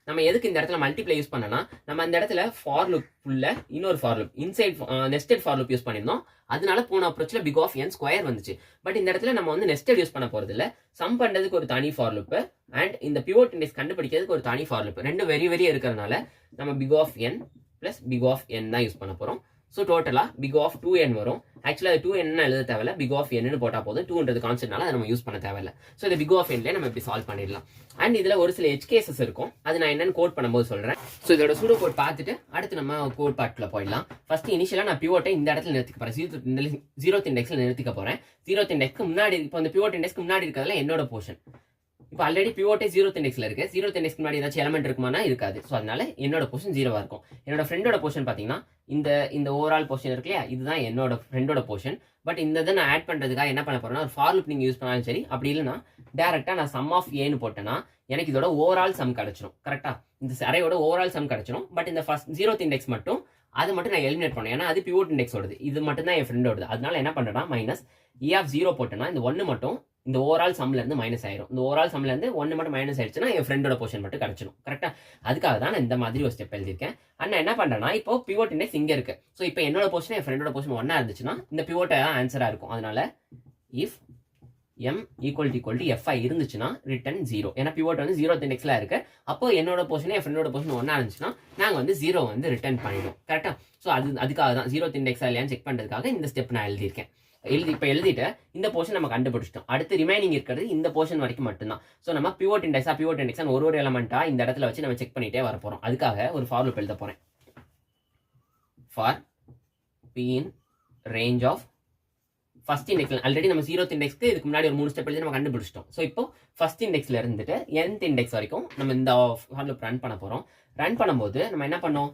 S1: நம்ம எதுக்கு இந்த இடத்துல மல்டிப்ளை யூஸ் பண்ணனா, நம்ம அந்த இடத்துல ஃபார் லூப் உள்ள இன்னொரு for loop inside nested for loop use பண்ணியிருந்தோம். அதனால போன அப்ரோச்ல பிக் ஆஃப் n ஸ்கொயர் வந்துச்சு. பட் இந்த இடத்துல நம்ம வந்து நெஸ்டட் யூஸ் பண்ண போறது இல்ல, சம் பண்றதுக்கு ஒரு தனி ஃபார் லூப் அண்ட் இந்த பிவோட் இண்டெக்ஸ் கண்டுபிடிக்கிறதுக்கு ஒரு தனி ஃபார் லூப், ரெண்டு வெரி வெரி இருக்கிறதுனால நம்ம big of n plus big of n தான் யூஸ் பண்ண போறோம். ஸோ டோட்டலா பிக் ஆஃப் 2n வரும். ஆக்சுவலா அது 2n எழுத தேவையில்ல, பிக் ஆஃப் n போட்டா போதும். 2ன்றது கான்ஸ்டன்ட்னால அதை நம்ம யூஸ் பண்ண தேவையில்ல. ஸோ இந்த பிக் ஆஃப் nல நம்ம இப்படி சால்வ் பண்ணிடலாம். அண்ட் இதுல ஒரு சில எட்ஜ் கேசஸ் இருக்கும், அது நான் என்னன்னு கோட் பண்ணும்போது சொல்றேன். ஸோ இதோட சூடோ கோட் பார்த்துட்டு அடுத்து நம்ம கோட் பார்ட்ல போயிடலாம். ஃபர்ஸ்ட் இனிஷியலா நான் பிவோட்டை இந்த இடத்துல நிறுத்திக்க போறேன், 0th இண்டெக்ஸ்ல நிறுத்திக்க போறேன். 0th இண்டெக்ஸ்க்கு முன்னாடி, இப்போ இந்த பிவோட் இண்டெக்ஸ்க்கு முன்னாடி இருக்கிறதுல என்னோட போர்ஷன். இப்போ ஆல்ரெடி பிவோட்டே 0th இண்டெக்ஸ்ல இருக்கு. 0th இண்டெக்ஸ்க்கு முன்னாடி ஏதாச்சும் எலமெண்ட் இருக்குமானா இருக்காது. ஸோ அதனால என்னோட போர்ஷன் 0வா இருக்கும். என்னோட ஃப்ரெண்டோட போர்ஷன் பாத்தீங்கன்னா இந்த ஓவரால் போர்ஷன் இருக்கு இல்லையா, இதுதான் என்னோட ஃப்ரெண்டோட போர்ஷன். பட் இந்த இதை நான் ஆட் பண்றதுக்காக என்ன பண்ண போறேன்னா, ஒரு ஃபார் லூப் நீங்க யூஸ் பண்ணாலும் சரி, அப்படி இல்லைன்னா டேரக்டா நான் சம் ஆஃப் ஏன்னு போட்டேன்னா எனக்கு இதோட ஓவரால் சம் கிடைச்சிடும். கரெக்டா, இந்த அரேயோட ஓவரால் சம் கிடைச்சிடும். பட் இந்த ஃபர்ஸ்ட் 0th இண்டெக்ஸ் மட்டும் அது மட்டும் நான் எலிமினேட் பண்ணேன், ஏன்னா அது பிவோட் இண்டெக்ஸோடது. இது மட்டும் தான் என் ஃப்ரெண்டோடது. அதனால என்ன பண்றேன்னா மைனஸ் ஏ ஆஃப் 0 போட்டேன்னா இந்த 1 மட்டும் இந்த ஓவரால் சம்ல இருந்து மைனஸ் ஆயிரும். இந்த ஓவரால் சம்ல இருந்து 1 மட்டும் மைனஸ் ஆயிடுச்சுன்னா என் ஃப்ரெண்டோட போர்ஷன் மட்டும் கிடைச்சிடும். கரெக்டா, அதுக்காக தான் நான் இந்த மாதிரி ஒரு ஸ்டெப் எழுதியிருக்கேன். அண்ட் நான் என்ன பண்றேன்னா, இப்போ பிவோட் இண்டெக்ஸ் இங்க இருக்கு. ஸோ இப்போ என்னோட போர்ஷன் என் ஃப்ரெண்டோட போர்ஷன் 1 இருந்துச்சுன்னா இந்த பிவோட் தான் ஆன்சரா இருக்கும். அதனால if m equal to fi இருந்துச்சுன்னா ரிட்டர்ன் 0. ஏன்னா பிவோட் வந்து 0th இண்டெக்ஸ்ல இருக்கு. அப்போ என்னோட போர்ஷன் என் ஃப்ரெண்டோட போர்ஷன் 1 இருந்துச்சுன்னா நாங்க வந்து 0 வந்து ரிட்டர்ன் பண்ணிடும். கரெக்டா, ஸோ அதுக்காக தான் 0th இண்டெக்ஸா இல்லையான்னு செக் பண்றதுக்காக இந்த ஸ்டெப் நான் எழுதியிருக்கேன். இப்போ எழுதிட்டு இந்த போர்ஷன் நம்ம கண்டுபிடிச்சிட்டோம். அடுத்து ரிமைனிங் இருக்கிறது இந்த போர்ஷன் வரைக்கும் மட்டும்தான். ஸோ நம்ம பிவோட் இண்டெக்ஸா ஒரு எலமெண்டா இந்த இடத்துல வச்சு நம்ம செக் பண்ணிட்டே வர போறோம். அதுக்காக ஒரு ஃபார் லூப் எழுத போறேன். For p in range of first இண்டெக்ஸ்ல ஆல்ரெடி நம்ம 0th இண்டெக்ஸ்க்கு இதுக்கு முன்னாடி ஒரு 3 ஸ்டெப் எழுதி நம்ம கண்டுபிடிச்சிட்டோம். ஸோ இப்போ ஃபர்ஸ்ட் இண்டெக்ஸ்ல இருந்துட்டு nth இண்டெக்ஸ் வரைக்கும் நம்ம இந்த ஃபார் லூப் ரன் பண்ண போறோம். ரன் பண்ணும்போது நம்ம என்ன பண்ணோம்,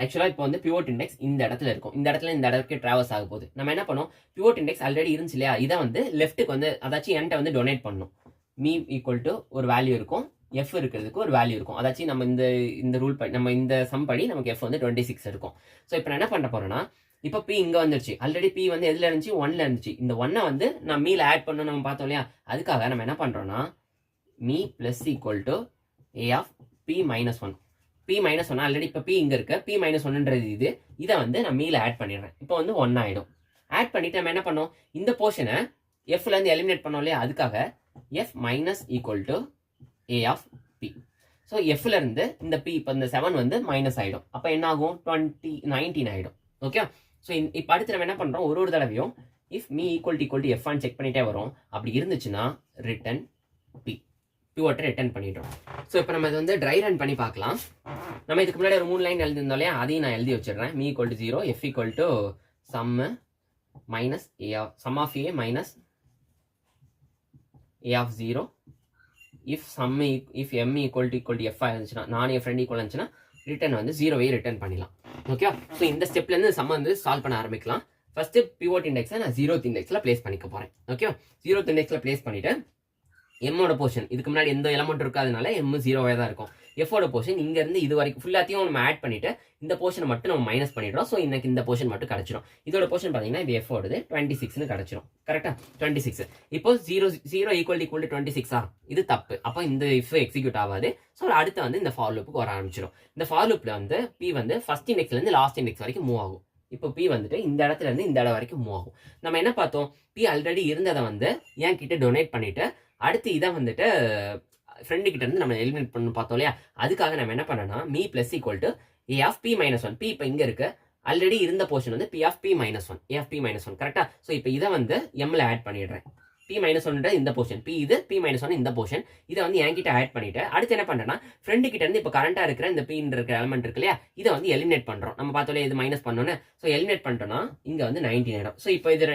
S1: ஆக்சுவலா இப்போ வந்து பிவோட் இண்டெக்ஸ் இந்த இடத்துல இருக்கும். இந்த இடத்துக்கு டிராவல்ஸ் ஆக போகுது. நம்ம என்ன பண்ணோம், பிவோட் இண்டெக்ஸ் ஆல்ரெடி இருந்துச்சு இல்லையா, இதை வந்து லெஃப்ட்டுக்கு வந்து அதாச்சும் என்கிட்ட வந்து டொனேட் பண்ணணும். மீ ஈக்குவல் டு ஒரு வேல்யூ இருக்கும், எஃப் இருக்கிறதுக்கு ஒரு வேல்யூ இருக்கும். அதாச்சும் நம்ம இந்த ரூல் படி, நம்ம இந்த சம் படி நமக்கு எஃப் வந்து 26 இருக்கும். ஸோ இப்போ நான் என்ன பண்ண போறேன்னா, இப்போ பி இங்க வந்துருச்சு. ஆல்ரெடி பி வந்து எதுல இருந்துச்சு, 1ல இருந்துச்சு. இந்த 1 வந்து நான் மீல ஆட் பண்ணணும் நம்ம பார்த்தோம் இல்லையா, அதுக்காக நம்ம என்ன பண்றோம்னா m plus equal to a of p minus 1. P minus 1 already இப்போ பி இங்க இருக்கு. பி மைனஸ் 1ன்றது இதை வந்து நான் மீல ஆட் பண்ணிடுறேன். இப்போ வந்து 1 ஆயிடும். ஆட் பண்ணிட்டு நம்ம என்ன பண்ணோம், இந்த போர்ஷனை எஃப்ல இருந்து எலிமினேட் பண்ணோம் இல்லையா, அதுக்காக f minus equal to a of p. So எஃப்ல இருந்து இந்த பி இப்போ இந்த 7 வந்து மைனஸ் ஆயிடும். அப்போ என்ன ஆகும், 19 ஆயிடும். ஓகே, ஸோ இப்போ அடுத்து நம்ம என்ன பண்றோம், ஒரு தடவையும் இஃப் மீ ஈக்குவல் டு எஃப்னு செக் பண்ணிட்டே வரும். அப்படி இருந்துச்சுன்னா ரிட்டர்ன் பி, பிவோட்டை ரிட்டர்ன் பண்ணிடுறோம். ஸோ இப்போ நம்ம இது வந்து ட்ரை ரன் பண்ணி பார்க்கலாம். நம்ம இதுக்கு முன்னாடி ஒரு 3 லைன் எழுதிருந்தோம் இல்லையா, அதையும் நான் எழுதி வச்சிடுறேன். M equal to 0, f equal to sum minus a of sum of a minus a of 0. If m equal to f இருந்துச்சுன்னா, நான் என் ஃப்ரெண்ட் ஈக்குவல் இருந்துச்சுன்னா ரிட்டர்ன் வந்து 0வை ரிட்டர்ன் பண்ணிடலாம். ஓகே, ஸோ இந்த ஸ்டெப்ல இருந்து சம் வந்து சால்வ் பண்ண ஆரம்பிக்கலாம். ஃபர்ஸ்ட் பிவோட் இண்டெக்ஸை நான் 0th இண்டெக்ஸ்ல பிளேஸ் பண்ணிக்க போறேன். ஓகே, 0th இண்டெக்ஸ்ல பிளேஸ் பண்ணிட்டு எம்மோட போர்ஷன் இதுக்கு முன்னாடி எந்த எலமெண்ட் இருக்காதனால எம் 0வா தான் இருக்கும். எஃபோட போர்ஷன் இங்க இருந்து இது வரைக்கும் ஃபுல்லாத்தையும் நம்ம ஆட் பண்ணிட்டு இந்த போர்ஷனை மட்டும் நம்ம மைனஸ் பண்ணிடுறோம். ஸோ இன்னைக்கு இந்த போர்ஷன் மட்டும் கிடைச்சிடும். இதோட போர்ஷன் பாத்தீங்கன்னா இது எஃபோடது 26ன்னு கிடைச்சிடும். கரெக்டா, 26. இப்போ 0 ஈக்குவல் டு 26 இது தப்பு. அப்போ இந்த இஃப் எக்ஸிக்யூட் ஆகாது. ஸோ அடுத்து வந்து இந்த ஃபார் லூப்புக்கு வர ஆரம்பிச்சிடும். இந்த ஃபார் லூப்ல வந்து பி வந்து ஃபர்ஸ்ட் இண்டெக்ஸ்ல இருந்து லாஸ்ட் இண்டெக்ஸ் வரைக்கும் மூவ் ஆகும். இப்போ பி வந்துட்டு இந்த இடத்துல இருந்து இந்த இடம் வரைக்கும் மூவ் ஆகும். நம்ம என்ன பார்த்தோம், பி ஆல்ரெடி இருந்ததை வந்து என் கிட்ட டொனேட் பண்ணிட்டு அடுத்து இதை வந்துட்டு ஃப்ரெண்டு கிட்ட இருந்து நம்ம எலிமினேட் பண்ணு பார்த்தோம் இல்லையா, அதுக்காக நம்ம என்ன பண்ணனா m plus equal to a of p minus 1. P இப்போ இங்க இருக்கு, ஆல்ரெடி இருந்த போர்ஷன் வந்து p of p minus 1, a of p minus 1. கரெக்டா, ஸோ இப்போ இதை வந்து எம்ல ஆட் பண்ணிடுறேன். பி மைனஸ் 1 இந்த போர்ஷன், பி இது பி மைனஸ் 1 இந்த போர்ஷன், இதை வந்து என்கிட்ட ஆட் பண்ணிட்டு அடுத்து என்ன பண்றேன்னா ஃப்ரெண்டு கிட்ட இருந்து இப்போ கரண்டா இருக்கிற இந்த பின்ற இருக்கிற எலமெண்ட் இருக்கு இல்லையா, இதை வந்து எலிமினேட் பண்றோம். நம்ம பார்த்தோம் இது மைனஸ் பண்ணோன்னு, ஸோ எலிமினேட் பண்ணிட்டோம்னா இங்க வந்து 19 ஆயிடும். ஸோ இப்போ இது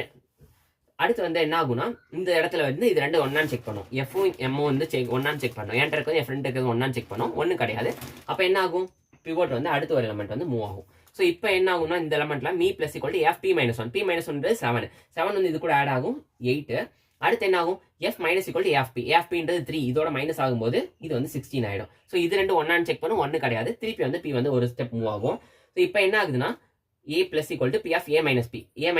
S1: அடுத்து வந்து என்ன ஆகும்னா இந்த இடத்துல வந்து இது ரெண்டு ஒன்னான்னு செக் பண்ணும். எஃப்பும் எம்மும் வந்து ஒன்னான்னு செக் பண்ணும். என்கிட்ட இருக்கிறது என் ஃப்ரெண்ட் இருக்கிறது ஒன்னான்னு செக் பண்ணும். ஒன்றும் கிடையாது. அப்போ என்ன ஆகும், பிவோட் வந்து அடுத்த ஒரு எலமெண்ட் வந்து மூவ் ஆகும். ஸோ இப்போ என்ன ஆகும்னா இந்த எலமெண்ட்ல m plus equal to f p minus 1. P minus 1 7 வந்து இது கூட ஆட் ஆகும் 8. அடுத்து என்ன ஆகும், f minus equal to f p. எஃப்பின்றது 3, இதோட மைனஸ் ஆகும்போது இது வந்து 16 ஆயிடும். ஸோ இது ரெண்டு ஒன்னான்னு செக் பண்ணும், ஒன்று கிடையாது. திருப்பி வந்து பி வந்து ஒரு ஸ்டெப் மூவ் ஆகும். ஸோ இப்போ என்ன ஆகுதுன்னா a plus equal to p of a minus p, a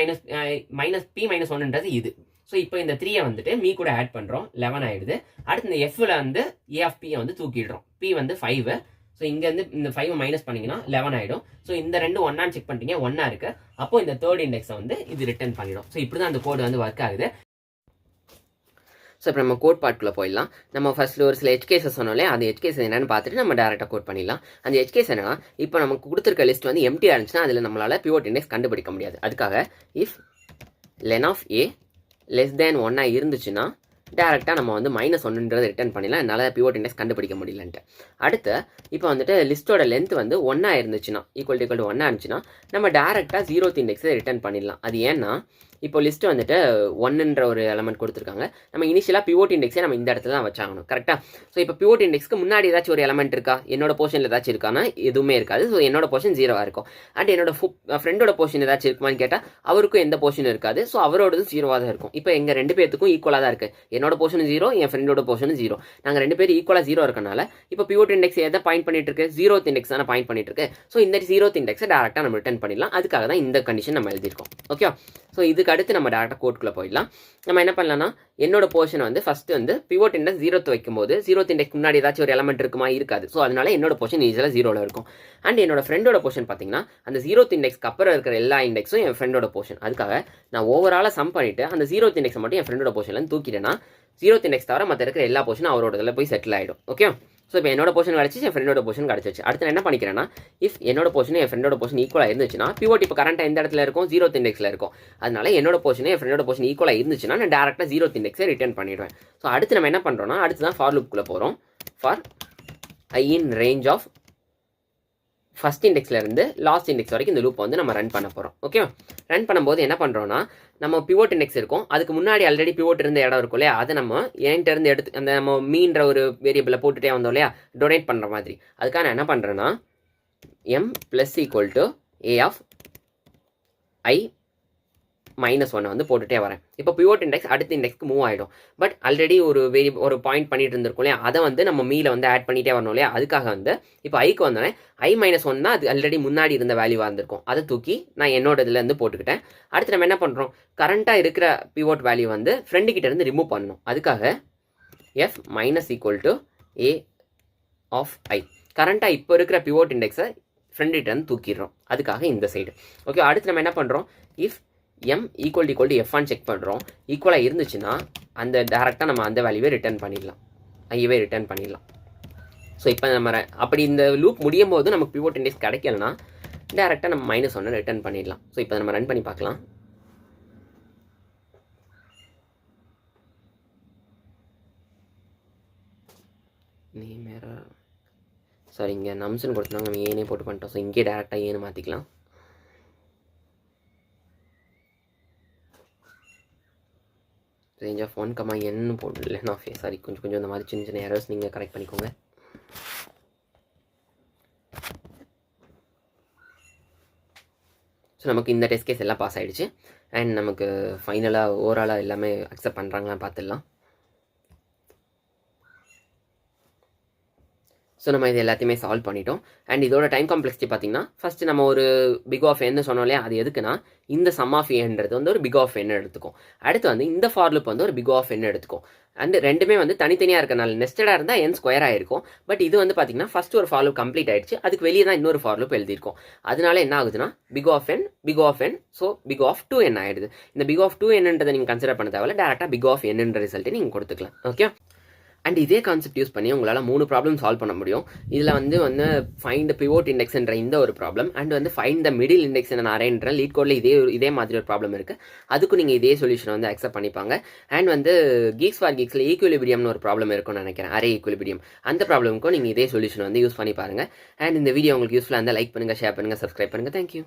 S1: minus p minus 1ன்றது இது. ஸோ இப்போ இந்த 3 வந்துட்டு மீ கூட ஆட் பண்ணுறோம், 11 ஆயிடுது. அடுத்து இந்த எஃப்ல வந்து a of p வந்து தூக்கிடுறோம், p வந்து 5. ஸோ இங்கேருந்து இந்த 5 மைனஸ் பண்ணிங்கன்னா 11 ஆகிடும். ஸோ இந்த ரெண்டு ஒன்னான்னு செக் பண்ணிட்டீங்க, ஒன்னா இருக்கு. அப்போ இந்த தேர்ட் இண்டெக்ஸை வந்து இது ரிட்டர்ன் பண்ணிடும். ஸோ இப்படி தான் அந்த கோடு வந்து ஒர்க் ஆகுது. ஸோ இப்போ நம்ம கோட் பார்ட்டுக்குள்ளே போயிடலாம். நம்ம ஃபர்ஸ்ட் ஒரு சில எஜ்கேஸஸ் சொன்னாலே அந்த எஜ்கேஸ் என்னன்னு பார்த்துட்டு நம்ம டேரெக்டாக கோட் பண்ணிடலாம். அந்த எஜ்கேஸ் என்னன்னா, இப்போ நமக்கு கொடுத்துருக்க லிஸ்ட் வந்து எம்டியாக இருந்துச்சுன்னா அதில் நம்மளால் பிவோட் இண்டெக்ஸ் கண்டுபிடிக்க முடியாது. அதுக்காக if len of a less than 1 இருந்துச்சுன்னா டேரெக்டாக நம்ம வந்து -1ன்றதை ரிட்டர்ன் பண்ணிடலாம். என்னால் பிவோட் இண்டெக்ஸ் கண்டுபிடிக்க முடியலன்ட்டு. அடுத்து இப்போ வந்துட்டு லிஸ்ட்டோட லென்த் வந்து 1 இருந்துச்சுன்னா ஈக்குவல் டு 1 இருந்துச்சுன்னா நம்ம டேரெக்டாக 0th இண்டெக்ஸை ரிட்டர்ன் பண்ணிடலாம். அது ஏன்னா இப்போ லிஸ்ட்டு வந்துட்டு 1ன்ற ஒரு எலமெண்ட் கொடுத்துருக்காங்க. நம்ம இனிஷியலாக பிவோட் இண்டெக்ஸே நம்ம இந்த இடத்துல தான் வச்சாகணும், கரெக்டாக? ஸோ இப்போ பிவோட் இண்டெக்ஸ்க்கு முன்னாடி ஏதாச்சும் ஒரு எலமெண்ட் இருக்கா, என்னோட போர்ஷனில் ஏதாச்சும் இருக்கானா? எதுவுமே இருக்காது. ஸோ என்னோட போர்ஷன் 0 இருக்கும். அண்ட் என்னோட ஃப்ரெண்டோட போர்ஷன் ஏதாச்சும் இருக்குமான்னு கேட்டால் அவருக்கும் எந்த போர்ஷனும் இருக்காது. ஸோ அவரோடது 0 தான் இருக்கும். இப்போ எங்கள் 2 பேர்த்துக்கும் ஈக்குவலாக தான் இருக்குது. என்னோட போர்ஷன் 0, என் ஃப்ரெண்டோட போர்ஷன் 0. நாங்கள் 2 பேரும் ஈக்குவலாக 0 இருக்கனால இப்போ பிவோட் இண்டெக்ஸ் எதை பாயிண்ட் பண்ணிட்டு இருக்கு? 0th இண்டெக்ஸ் தானே பாயிண்ட் பண்ணிட்டு இருக்கு. ஸோ இந்த 0th இண்டெக்ஸை டேரெக்டாக நம்ம ரிட்டர்ன் பண்ணிடலாம். அதுக்காக தான் இந்த கண்டிஷன் நம்ம எழுதியிருக்கோம். ஓகே, ஸோ இதுக்கு அடுத்து நம்ம டேரெக்டாக கோட்குள்ளே போயிடலாம். நம்ம என்ன பண்ணலாம்னா, என்னோட போர்ஷன் வந்து ஃபர்ஸ்ட் வந்து பிவோட் இண்டெக்ஸ் 0th வைக்கும்போது 0th இண்டெக்ஸ் முன்னாடி ஏதாச்சும் ஒரு எலமெண்ட் இருக்குமா? இருக்காது. ஸோ அதனால என்னோட போர்ஷன் ஈஸியாக 0ல இருக்கும். அண்ட் என்னோட ஃப்ரெண்டோட போர்ஷன் பார்த்தீங்கன்னா அந்த 0th இண்டெக்ஸ்க்கு அப்புறம் இருக்கிற எல்லா இண்டெக்ஸும் என் ஃப்ரெண்டோட போர்ஷன். அதுக்காக நான் ஓவராலாக சம் பண்ணிட்டு அந்த 0th இண்டெக்ஸை மட்டும் என் ஃப்ரெண்டோட போர்ஷன்ல தூக்கிட்டேன்னா 0th இண்டெக்ஸ் தவிர மற்ற இருக்கிற எல்லா போர்ஷனும் அவரோட இதில் போய் செட்டில் ஆகிடும். ஓகே, ஸோ இப்போ என்னோட போர்ஷன் கிடச்சி, என் ஃப்ரெண்டோட போர்ஷன் கிடச்சிச்சு. அடுத்து நான் என்ன பண்ணிக்கிறேன்னா, இஃப் என்னோட போர்ஷன் என் ஃப்ரெண்டோட போர்ஷன் ஈக்குவலாக இருந்துச்சுன்னா பிவோட் இப்போ கரண்ட்டாக எந்த இடத்துல இருக்கும்? 0th இண்டெக்ஸில் இருக்கும். அதனால என்னோட போர்ஷன் என் ஃப்ரெண்டோட போர்ஷன் ஈக்குவலாக இருந்துச்சுன்னா நான் டேரெக்டாக 0th இண்டெக்ஸை ரிட்டர்ன் பண்ணிடுவேன். ஸோ அடுத்து நம்ம என்ன பண்ணுறோம்னா, அடுத்து தான் ஃபார் லூப்புக்குள்ளே போகிறோம். For i in range of first இண்டெக்ஸ்ல இருந்து லாஸ்ட் இண்டெக்ஸ் வரைக்கும் இந்த லூப் வந்து நம்ம ரன் பண்ண போகிறோம். ஓகே, ரன் பண்ணும்போது என்ன பண்ணுறோம்னா, நம்ம பிவோட் இண்டெக்ஸ் இருக்கும், அதுக்கு முன்னாடி ஆல்ரெடி பிவோட் இருந்த இடம் இருக்கும் இல்லையா, அதை நம்ம என்கிட்ட இருந்து எடுத்து அந்த நம்ம மீன்ற ஒரு வேரியபிளை போட்டுகிட்டே வந்தோம் இல்லையா, டொனேட் பண்ணுற மாதிரி. அதுக்காக நான் என்ன பண்ணுறேன்னா, m + = a of i -1 வந்து போட்டுகிட்டே வரேன். இப்போ பிவோட் இண்டெக்ஸ் அடுத்த இண்டெக்ஸ்க்கு மூவ் ஆகிடும். பட் ஆல்ரெடி ஒரு பாயிண்ட் பண்ணிட்டு இருந்திருக்கும் இல்லையா, அதை வந்து நம்ம மீல வந்து ஆட் பண்ணிகிட்டே வரணும் இல்லையா. அதுக்காக வந்து இப்போ ஐக்கு வந்தோடனே i -1 தான் அது ஆல்ரெடி முன்னாடி இருந்த வேல்யூவாக இருந்திருக்கும். அதை தூக்கி நான் என்னோட இதுலேருந்து போட்டுக்கிட்டேன். அடுத்து நம்ம என்ன பண்ணுறோம், கரண்ட்டாக இருக்கிற பிவோட் வேல்யூ வந்து ஃப்ரெண்டு கிட்ட இருந்து ரிமூவ் பண்ணணும். அதுக்காக f - a of i கரண்ட்டாக இப்போ இருக்கிற பிவோட் இண்டெக்ஸை ஃப்ரெண்டு கிட்ட இருந்து தூக்கிடுறோம். அதுக்காக இந்த சைடு. ஓகே, அடுத்து நம்ம என்ன பண்ணுறோம், இஃப் m = f செக் பண்ணுறோம். ஈக்குவலாக இருந்துச்சுன்னா அந்த டேரெக்டாக நம்ம அந்த வேல்யூவே ரிட்டர்ன் பண்ணிடலாம், ஐயவே ரிட்டர்ன் பண்ணிடலாம். ஸோ இப்போ நம்ம அப்படி இந்த லூப் முடியும் போது நமக்கு பிவோட் இண்டெக்ஸ் கிடைக்கலன்னா டேரெக்டாக நம்ம -1 ரிட்டர்ன் பண்ணிடலாம். ஸோ இப்போ நம்ம ரன் பண்ணி பார்க்கலாம். சாரி, இங்கே நம்ஸ்ன்னு கொடுத்துருந்தாங்க, நம்ம ஏனே போட்டு பண்ணிட்டோம். ஸோ இங்கே டேரெக்டாக ஏன்னு மாற்றிக்கலாம். ரேஞ்ச் ஆஃப் 1, n போடல நான் சாரி, கொஞ்சம் இந்த மாதிரி சின்ன எரர்ஸ் நீங்கள் கரெக்ட் பண்ணிக்கோங்க. ஸோ நமக்கு இந்த டெஸ்ட் கேஸ் எல்லாம் பாஸ் ஆகிடுச்சு. அண்ட் நமக்கு ஃபைனலாக ஓவராலாக எல்லாமே அக்செப்ட் பண்ணுறாங்களான்னு பார்த்துடலாம். ஸோ நம்ம இது எல்லாத்தையுமே சால்வ் பண்ணிட்டோம். அண்ட் இதோட டைம் காம்ப்ளெக்சிட்டி பார்த்தீங்கன்னா, ஃபஸ்ட்டு நம்ம ஒரு பிக் ஆஃப் n சொன்னோம் இல்லையா, அது எதுக்குன்னா இந்த சம் ஆஃப் ஏன்றது வந்து ஒரு பிக் ஆஃப் n எடுத்துக்கும். அடுத்து வந்து இந்த ஃபார் லூப் வந்து ஒரு பிக் ஆஃப் n எடுத்துக்கும். அண்ட் ரெண்டுமே வந்து தனித்தனியாக இருக்கனால நெஸ்டடாக இருந்தால் n² ஆயிருக்கும். பட் இது வந்து பார்த்தீங்கன்னா ஃபஸ்ட்டு ஒரு ஃபார் லூப் கம்ப்ளீட் ஆயிடுச்சு, அதுக்கு வெளியே தான் இன்னொரு ஃபார் லூப் எழுதியிருக்கும். அதனால என்ன ஆகுதுன்னா big of n, so big of 2n ஆயிடுது. இந்த பிக் ஆஃப் 2nன்றதை நீங்கள் கன்சிடர் பண்ண தேவையில்ல, டேரெக்டாக பிக் ஆஃப் nன்ற ரிசல்ட்டை நீங்கள் கொடுத்துக்கலாம். ஓகே, அண்ட் இதே கான்செப்ட் யூஸ் பண்ணி உங்களால் 3 ப்ராப்ளம் சால்வ் பண்ண முடியும். இதில் வந்து ஃபைண்ட் த பிவோட் இண்டெக்ஸ்ன்ற இந்த ஒரு ப்ராப்ளம், அண்ட் வந்து ஃபைண்ட் த மிடில் இண்டெக்ஸ் நான் அரேன்ற லீட் கோடில் இதே மாதிரி ஒரு ப்ராப்ளம் இருக்குது. அதுக்கும் நீங்கள் இதே சொல்யூஷன் வந்து அக்செப்ட் பண்ணிப்பாங்க. அண்ட் வந்து கீக்ஸ் ஃபார் கீக்ஸில் ஈக்குவலிபிரியம்னு ஒரு ப்ராப்ளம் இருக்கும்னு நினைக்கிறேன், அரே ஈக்குவலிபிரியம். அந்த ப்ராப்ளமுக்கும் நீங்கள் இதே சொல்யூஷன் வந்து யூஸ் பண்ணி பாருங்கள். அண்ட் இந்த வீடியோ உங்களுக்கு யூஸ்ஃபுல்லாக இருந்தால் லைக் பண்ணுங்கள், ஷேர் பண்ணுங்கள், சப்ஸ்கிரைப் பண்ணுங்கள். தேங்க்யூ.